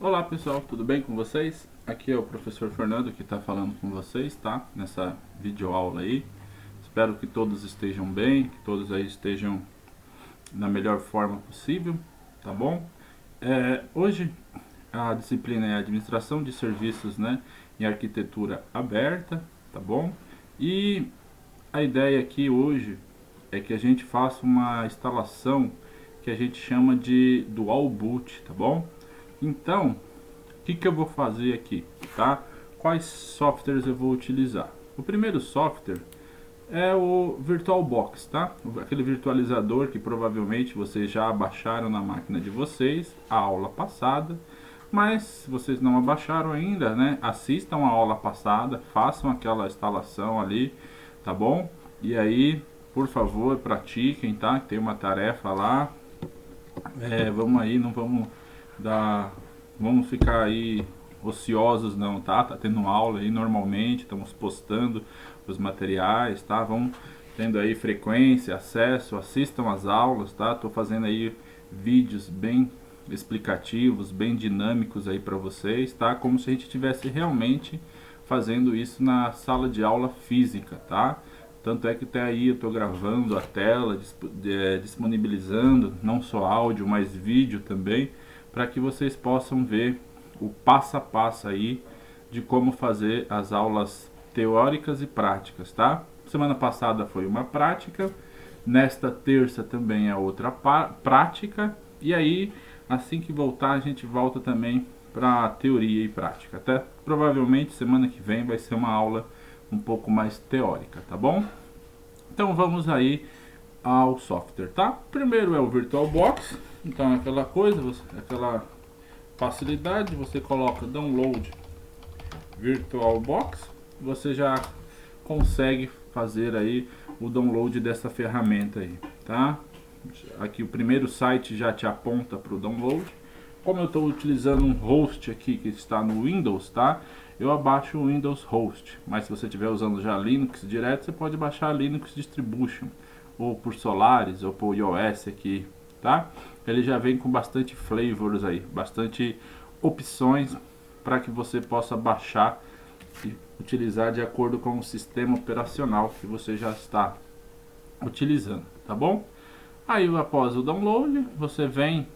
Olá pessoal, tudo bem com vocês? Aqui é o professor Fernando que está falando com vocês, tá? Nessa videoaula aí. Espero que todos estejam bem, que todos aí estejam da melhor forma possível, tá bom? Hoje a disciplina é Administração de Serviços, né, em Arquitetura Aberta, tá bom? E a ideia aqui hoje é que a gente faça uma instalação que a gente chama de Dual Boot, tá bom? Então, o que eu vou fazer aqui, tá? Quais softwares eu vou utilizar? O primeiro software é o VirtualBox, tá? Aquele virtualizador que provavelmente vocês já baixaram na máquina de vocês, a aula passada. Mas se vocês não abaixaram ainda, né? Assistam a aula passada, façam aquela instalação ali, tá bom? E aí, por favor, pratiquem, tá? Tem uma tarefa lá. Vamos aí, não vamos dar, vamos ficar aí ociosos não, tá? Tá tendo aula aí normalmente, estamos postando os materiais, tá? Vão tendo aí frequência, acesso, assistam às aulas, tá? Tô fazendo aí vídeos bem explicativos, bem dinâmicos aí para vocês, tá? Como se a gente estivesse realmente fazendo isso na sala de aula física, tá? Tanto é que até aí eu estou gravando a tela, disponibilizando não só áudio, mas vídeo também, para que vocês possam ver o passo a passo aí de como fazer as aulas teóricas e práticas, tá? Semana passada foi uma prática, nesta terça também é outra prática, e aí assim que voltar a gente volta também para teoria e prática. Até provavelmente semana que vem vai ser uma aula um pouco mais teórica, tá bom? Então vamos aí ao software, tá? Primeiro é o VirtualBox, então é aquela coisa, aquela facilidade, você coloca download VirtualBox, você já consegue fazer aí o download dessa ferramenta aí, tá? Aqui o primeiro site já te aponta para o download. Como eu estou utilizando um host aqui que está no Windows, tá? Eu abaixo o Windows Host, mas se você estiver usando já Linux direto, você pode baixar Linux Distribution, ou por Solaris, ou por iOS aqui, tá? Ele já vem com bastante flavors aí, bastante opções para que você possa baixar e utilizar de acordo com o sistema operacional que você já está utilizando, tá bom? Aí após o download, você vem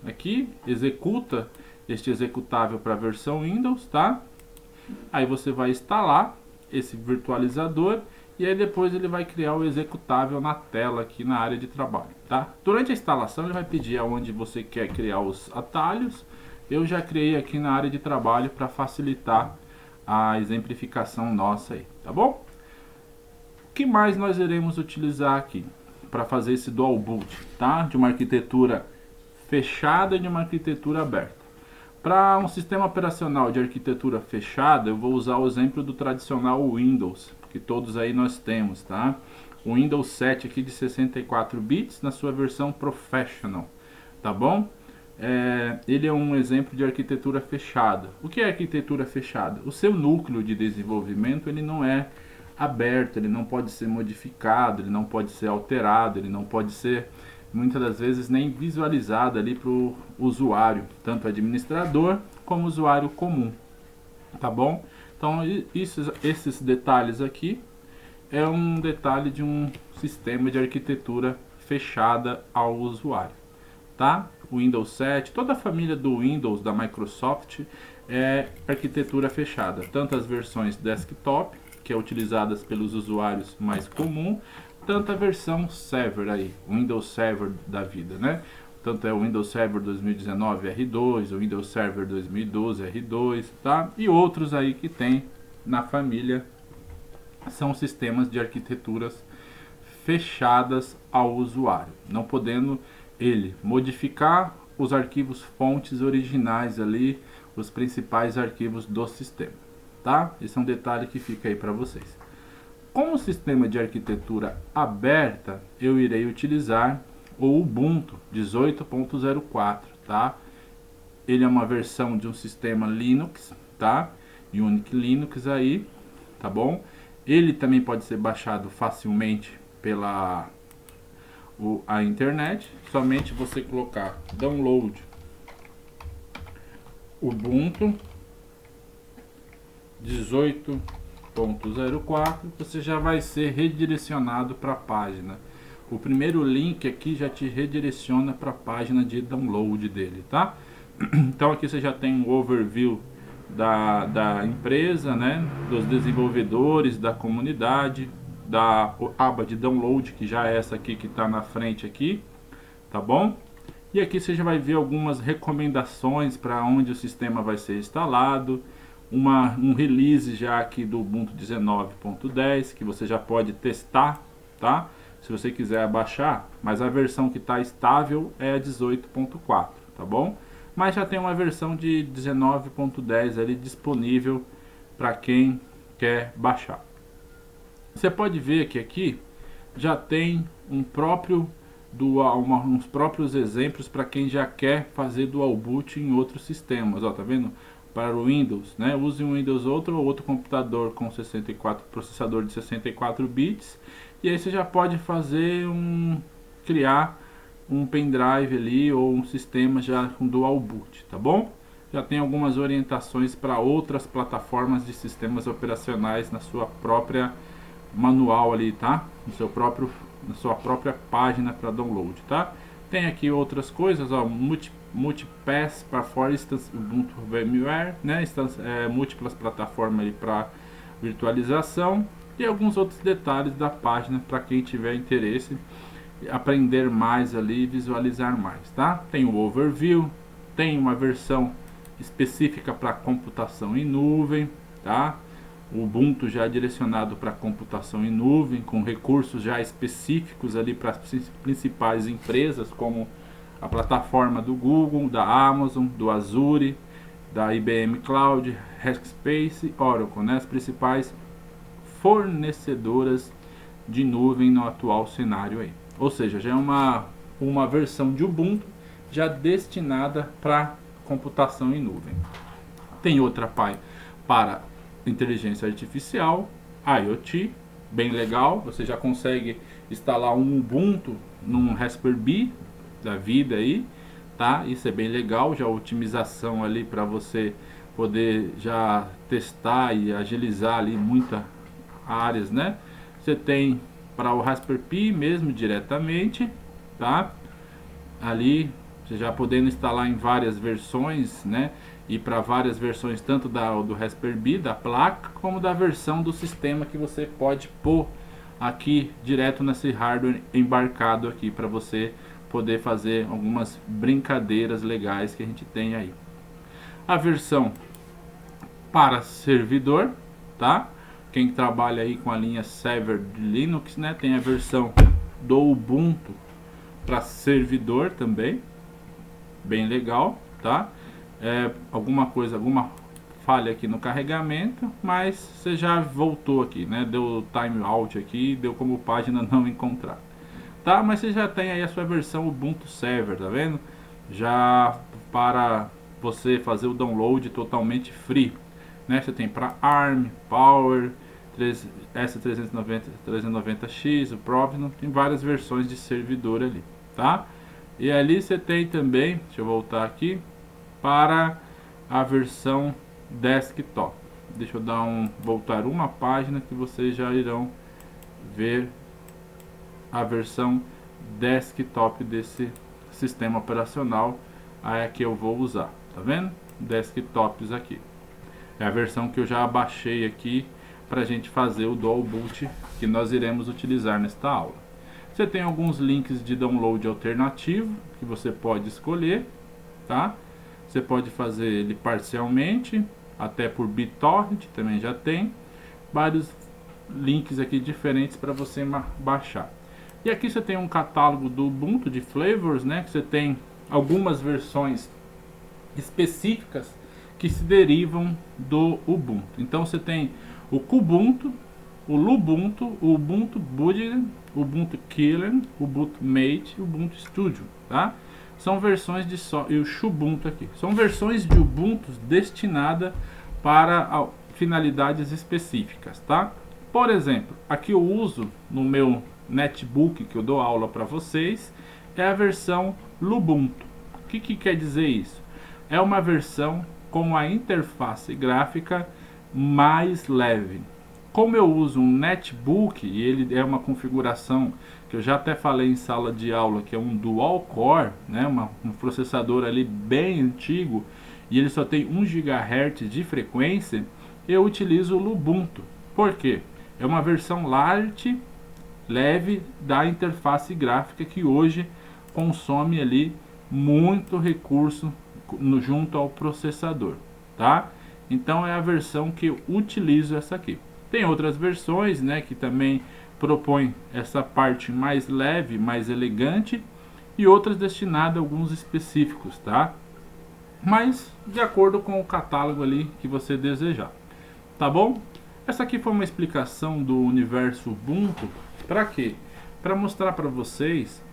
aqui, executa este executável para a versão Windows, tá? Aí você vai instalar esse virtualizador e aí depois ele vai criar o executável na tela aqui na área de trabalho, tá? Durante a instalação ele vai pedir aonde você quer criar os atalhos. Eu já criei aqui na área de trabalho para facilitar a exemplificação nossa aí, tá bom? O que mais nós iremos utilizar aqui para fazer esse dual boot, tá? De uma arquitetura fechada e de uma arquitetura aberta. Para um sistema operacional de arquitetura fechada, eu vou usar o exemplo do tradicional Windows, que todos aí nós temos, tá? O Windows 7 aqui de 64 bits na sua versão Professional, tá bom? Ele é um exemplo de arquitetura fechada. O que é arquitetura fechada? O seu núcleo de desenvolvimento ele não é aberto, ele não pode ser modificado, ele não pode ser alterado, ele não pode ser muitas das vezes nem visualizado ali para o usuário, tanto administrador como usuário comum, tá bom? Então esses detalhes aqui é um detalhe de um sistema de arquitetura fechada ao usuário, tá? O Windows 7, toda a família do Windows da Microsoft é arquitetura fechada, tanto as versões desktop, que é utilizadas pelos usuários mais comum, tanto a versão Server aí, Windows Server da vida, né? Tanto é o Windows Server 2019 R2, o Windows Server 2012 R2, tá? E outros aí que tem na família são sistemas de arquiteturas fechadas ao usuário, não podendo ele modificar os arquivos fontes originais ali, os principais arquivos do sistema, tá? Esse é um detalhe que fica aí para vocês. Como sistema de arquitetura aberta, eu irei utilizar o Ubuntu 18.04, tá? Ele é uma versão de um sistema Linux, tá? Unix Linux aí, tá bom? Ele também pode ser baixado facilmente pela a internet, somente você colocar download Ubuntu 18.04, você já vai ser redirecionado para a página. O primeiro link aqui já te redireciona para a página de download dele, tá? Então aqui você já tem um overview da empresa, né? Dos desenvolvedores, da comunidade, da aba de download, que já é essa aqui que está na frente aqui, tá bom? E aqui você já vai ver algumas recomendações para onde o sistema vai ser instalado, um release já aqui do Ubuntu 19.10 que você já pode testar, tá? Se você quiser baixar, mas a versão que está estável é a 18.4, tá bom? Mas já tem uma versão de 19.10 ali disponível para quem quer baixar. Você pode ver que aqui já tem uns próprios exemplos para quem já quer fazer dual boot em outros sistemas, ó, tá vendo? Para o Windows, né? Use um Windows ou outro computador com processador de 64 bits, e aí você já pode fazer criar um pendrive ali ou um sistema já com dual boot, tá bom? Já tem algumas orientações para outras plataformas de sistemas operacionais na sua própria manual ali, tá? Na sua própria página para download, tá? Tem aqui outras coisas, ó, multipass para for instance Ubuntu VMware, né? Múltiplas plataformas para virtualização e alguns outros detalhes da página para quem tiver interesse aprender mais ali, visualizar mais, tá? Tem o overview, tem uma versão específica para computação em nuvem, tá? O Ubuntu já é direcionado para computação em nuvem, com recursos já específicos ali para as principais empresas, como a plataforma do Google, da Amazon, do Azure, da IBM Cloud, Rackspace, Oracle, né? As principais fornecedoras de nuvem no atual cenário aí. Ou seja, já é uma versão de Ubuntu já destinada para computação em nuvem. Tem outra para inteligência artificial, IoT, bem legal. Você já consegue instalar um Ubuntu num Raspberry Pi da vida aí, tá? Isso é bem legal, já a otimização ali para você poder já testar e agilizar ali muitas áreas, né? Você tem para o Raspberry Pi mesmo diretamente, tá? Ali você já podendo instalar em várias versões, né? E para várias versões, tanto do Raspberry Pi, da placa, como da versão do sistema que você pode pôr aqui direto nesse hardware embarcado aqui, para você poder fazer algumas brincadeiras legais que a gente tem aí. A versão para servidor, tá? Quem trabalha aí com a linha Server de Linux, né? Tem a versão do Ubuntu para servidor também, bem legal, tá? Alguma falha aqui no carregamento, mas você já voltou aqui, né? Deu time out aqui, deu como página não encontrada, tá? Mas você já tem aí a sua versão Ubuntu Server, tá vendo? Já para você fazer o download totalmente free, né? Você tem para ARM, Power, S390, 390X, o Provision, tem várias versões de servidor ali, tá? E ali você tem também, deixa eu voltar aqui, para a versão desktop. Deixa eu voltar uma página que vocês já irão ver a versão desktop desse sistema operacional aí que eu vou usar, tá vendo? Desktops aqui. É a versão que eu já baixei aqui para a gente fazer o dual boot que nós iremos utilizar nesta aula. Você tem alguns links de download alternativo que você pode escolher, tá? Você pode fazer ele parcialmente, até por BitTorrent, também já tem vários links aqui diferentes para você baixar. E aqui você tem um catálogo do Ubuntu de flavors, né? Que você tem algumas versões específicas que se derivam do Ubuntu. Então você tem o Kubuntu, o Lubuntu, o Ubuntu Budget, o Ubuntu Killer, o Ubuntu Mate e o Ubuntu Studio, tá? São versões e o Xubuntu aqui. São versões de Ubuntu destinadas para finalidades específicas, tá? Por exemplo, aqui eu uso no meu netbook que eu dou aula para vocês, é a versão Lubuntu. O que quer dizer isso? É uma versão com a interface gráfica mais leve. Como eu uso um netbook e ele é uma configuração que eu já até falei em sala de aula, que é um dual core, né, um processador ali bem antigo, e ele só tem 1 GHz de frequência, eu utilizo o Ubuntu. Por quê? É uma versão light, leve da interface gráfica que hoje consome ali muito recurso junto ao processador, tá? Então é a versão que eu utilizo essa aqui. Tem outras versões, né, que também propõem essa parte mais leve, mais elegante, e outras destinadas a alguns específicos, tá? Mas de acordo com o catálogo ali que você desejar, tá bom? Essa aqui foi uma explicação do universo Ubuntu. Para quê? Para mostrar para vocês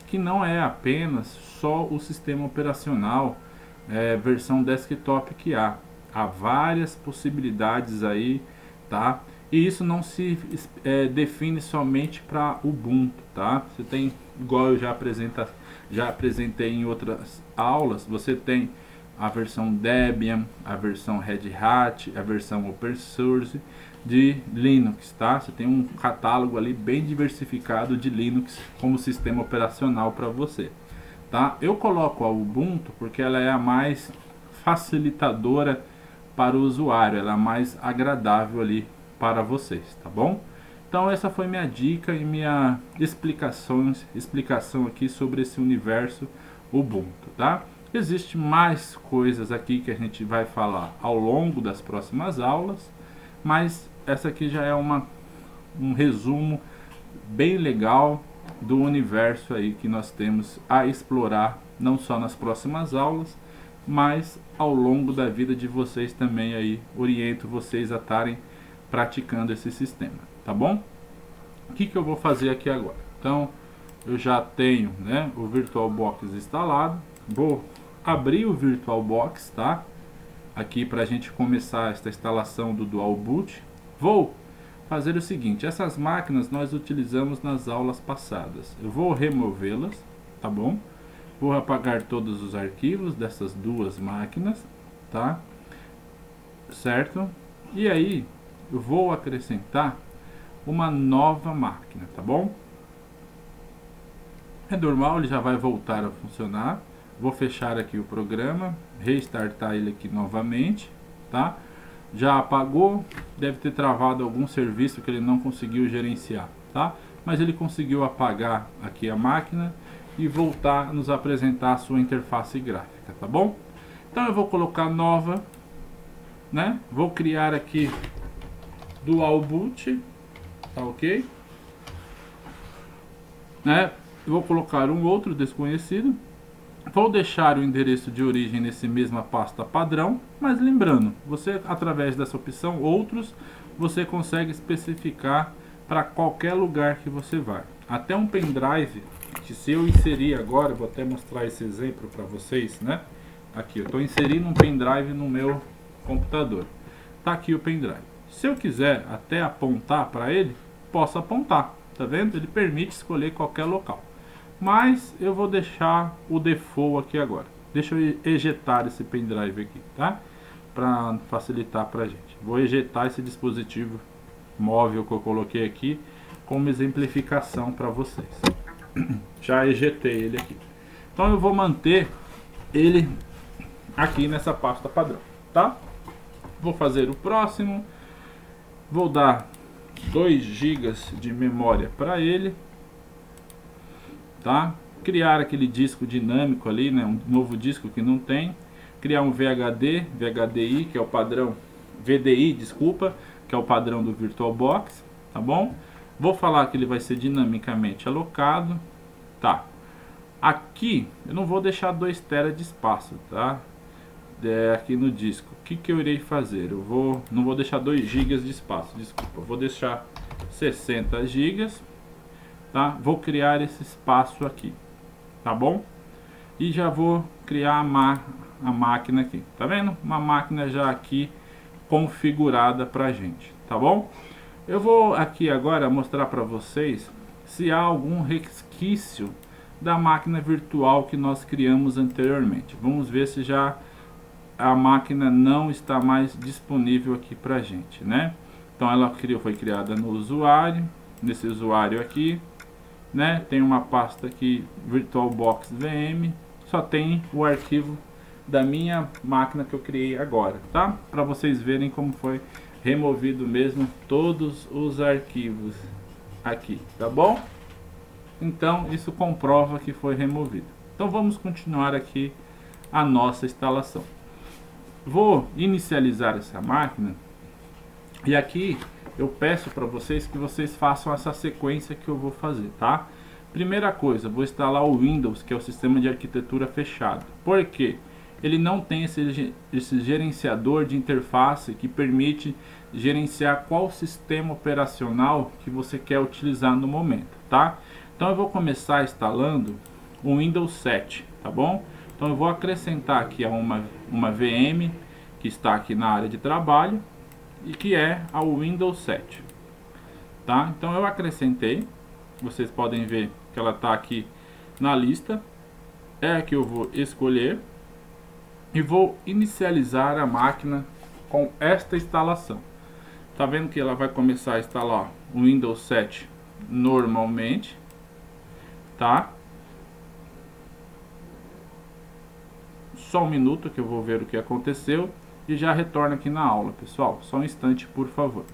que não é apenas só o sistema operacional versão desktop que há várias possibilidades aí, tá? E isso não se define somente para Ubuntu, tá? Você tem, igual eu já apresentei em outras aulas, você tem a versão Debian, a versão Red Hat, a versão Open Source de Linux, tá? Você tem um catálogo ali bem diversificado de Linux como sistema operacional para você, tá? Eu coloco a Ubuntu porque ela é a mais facilitadora para o usuário, ela é a mais agradável ali para vocês, tá bom? Então essa foi minha dica e minha explicação aqui sobre esse universo Ubuntu, tá? Existem mais coisas aqui que a gente vai falar ao longo das próximas aulas, mas essa aqui já é um resumo bem legal do universo aí que nós temos a explorar, não só nas próximas aulas, mas ao longo da vida de vocês também aí. Oriento vocês a estarem praticando esse sistema, tá bom? O que eu vou fazer aqui agora? Então, eu já tenho, né, o VirtualBox instalado. Vou abrir o VirtualBox, tá? Aqui para a gente começar esta instalação do Dual Boot. Vou fazer o seguinte: essas máquinas nós utilizamos nas aulas passadas. Eu vou removê-las, tá bom? Vou apagar todos os arquivos dessas duas máquinas, tá? Certo? E aí eu vou acrescentar uma nova máquina, tá bom? É normal, ele já vai voltar a funcionar. Vou fechar aqui o programa, restartar ele aqui novamente, tá? Já apagou, deve ter travado algum serviço que ele não conseguiu gerenciar, tá? Mas ele conseguiu apagar aqui a máquina e voltar a nos apresentar a sua interface gráfica, tá bom? Então eu vou colocar nova, né? Vou criar aqui Dual Boot, tá ok? Né? Vou colocar um outro desconhecido. Vou deixar o endereço de origem nesse mesma pasta padrão, mas lembrando, você através dessa opção outros, você consegue especificar para qualquer lugar que você vai. Até um pendrive, que se eu inserir agora, eu vou até mostrar esse exemplo para vocês, né? Aqui, eu estou inserindo um pendrive no meu computador. Tá aqui o pendrive. Se eu quiser até apontar para ele, posso apontar, tá vendo? Ele permite escolher qualquer local. Mas eu vou deixar o default aqui agora. Deixa eu ejetar esse pendrive aqui, tá? Para facilitar para a gente. Vou ejetar esse dispositivo móvel que eu coloquei aqui como exemplificação para vocês. Já ejetei ele aqui. Então eu vou manter ele aqui nessa pasta padrão, tá? Vou fazer o próximo. Vou dar 2 GB de memória para ele. Tá? Criar aquele disco dinâmico ali, né? Um novo disco que não tem. Criar um VHDI, que é o padrão, VDI, desculpa, que é o padrão do VirtualBox, tá bom? Vou falar que ele vai ser dinamicamente alocado, tá? Aqui eu não vou deixar 2 TB de espaço, tá? Aqui no disco. O que eu irei fazer? Não vou deixar 2 GB de espaço, desculpa. Vou deixar 60 GB. Tá? Vou criar esse espaço aqui, tá bom? E já vou criar a máquina aqui, tá vendo? Uma máquina já aqui configurada pra gente, tá bom? Eu vou aqui agora mostrar para vocês se há algum resquício da máquina virtual que nós criamos anteriormente. Vamos ver se já a máquina não está mais disponível aqui pra gente, né? Então ela foi criada no usuário, nesse usuário aqui, né? Tem uma pasta aqui, VirtualBox VM, só tem o arquivo da minha máquina que eu criei agora, tá? Para vocês verem como foi removido mesmo todos os arquivos aqui, tá bom? Então isso comprova que foi removido. Então vamos continuar aqui a nossa instalação. Vou inicializar essa máquina e aqui eu peço para vocês que vocês façam essa sequência que eu vou fazer, tá? Primeira coisa, vou instalar o Windows, que é o sistema de arquitetura fechado. Por quê? Ele não tem esse gerenciador de interface que permite gerenciar qual sistema operacional que você quer utilizar no momento, tá? Então eu vou começar instalando o Windows 7, tá bom? Então eu vou acrescentar aqui uma VM que está aqui na área de trabalho e que é ao Windows 7, tá? Então eu acrescentei, vocês podem ver que ela está aqui na lista, é a que eu vou escolher e vou inicializar a máquina com esta instalação. Tá vendo que ela vai começar a instalar o Windows 7 normalmente, tá? Só um minuto que eu vou ver o que aconteceu e já retorno aqui na aula, pessoal. Só um instante, por favor.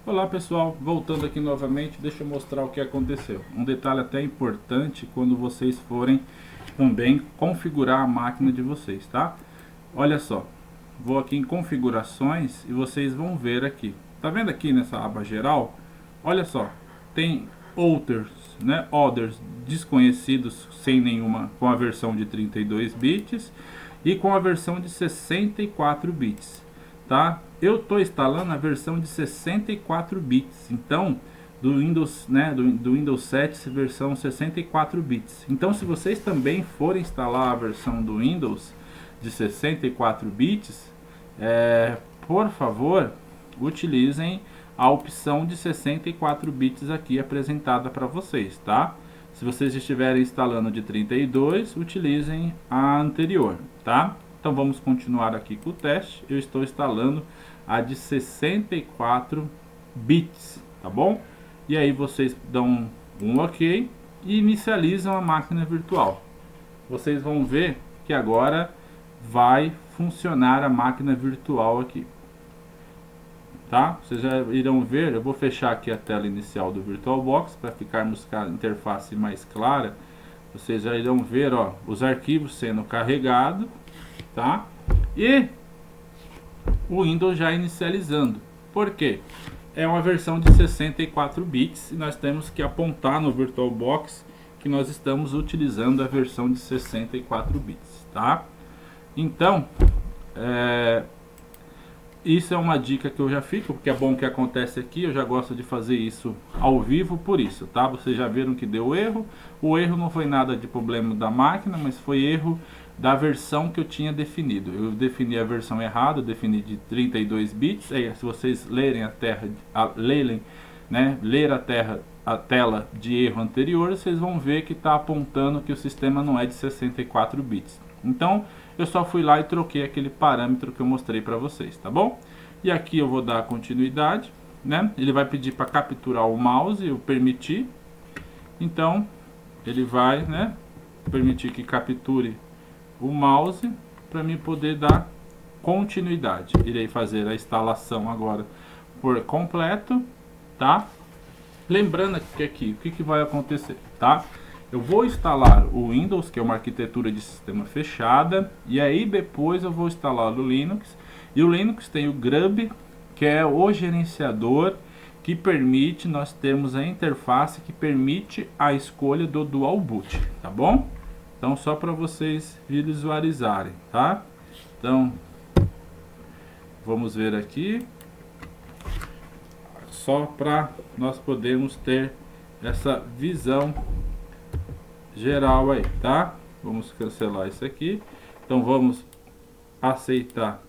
Olá, pessoal. Voltando aqui novamente, deixa eu mostrar o que aconteceu. Um detalhe até importante quando vocês forem também configurar a máquina de vocês, tá? Olha só. Vou aqui em configurações e vocês vão ver aqui. Tá vendo aqui nessa aba geral? Olha só. Tem Others, né? Others desconhecidos sem nenhuma, com a versão de 32 bits e com a versão de 64 bits, tá? Eu estou instalando a versão de 64 bits, então do Windows, né, do Windows 7 versão 64 bits. Então se vocês também forem instalar a versão do Windows de 64 bits, por favor, utilizem a opção de 64 bits aqui apresentada para vocês, tá? Se vocês estiverem instalando de 32, utilizem a anterior, tá? Então vamos continuar aqui com o teste. Eu estou instalando a de 64 bits, tá bom? E aí vocês dão um OK e inicializam a máquina virtual. Vocês vão ver que agora vai funcionar a máquina virtual aqui. Tá? Vocês já irão ver, eu vou fechar aqui a tela inicial do VirtualBox para ficarmos com a interface mais clara. Vocês já irão ver, ó, os arquivos sendo carregados, tá? E o Windows já inicializando. Por quê? É uma versão de 64 bits e nós temos que apontar no VirtualBox que nós estamos utilizando a versão de 64 bits, tá? Então, isso é uma dica que eu já fico, porque é bom que acontece aqui, eu já gosto de fazer isso ao vivo por isso, tá? Vocês já viram que deu erro, o erro não foi nada de problema da máquina, mas foi erro da versão que eu tinha definido. Eu defini a versão errada, eu defini de 32 bits, aí se vocês lerem ler a tela de erro anterior, vocês vão ver que está apontando que o sistema não é de 64 bits. Então, eu só fui lá e troquei aquele parâmetro que eu mostrei para vocês, tá bom? E aqui eu vou dar continuidade, né? Ele vai pedir para capturar o mouse, eu permitir. Então, ele vai, né, permitir que capture o mouse para mim poder dar continuidade. Irei fazer a instalação agora por completo, tá? Lembrando que aqui, o que vai acontecer, tá? Eu vou instalar o Windows, que é uma arquitetura de sistema fechada, e aí depois eu vou instalar o Linux. E o Linux tem o Grub, que é o gerenciador que permite nós termos a interface que permite a escolha do Dual Boot, tá bom? Então só para vocês visualizarem, tá? Então vamos ver aqui, só para nós podermos ter essa visão geral aí, tá? Vamos cancelar isso aqui. Então vamos aceitar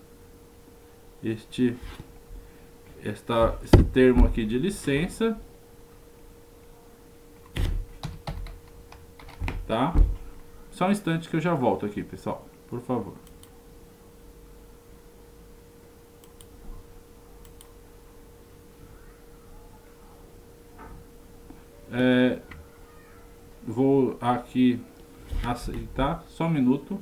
esse termo aqui de licença, tá? Só um instante que eu já volto aqui, pessoal, por favor. Vou aqui aceitar, só um minuto.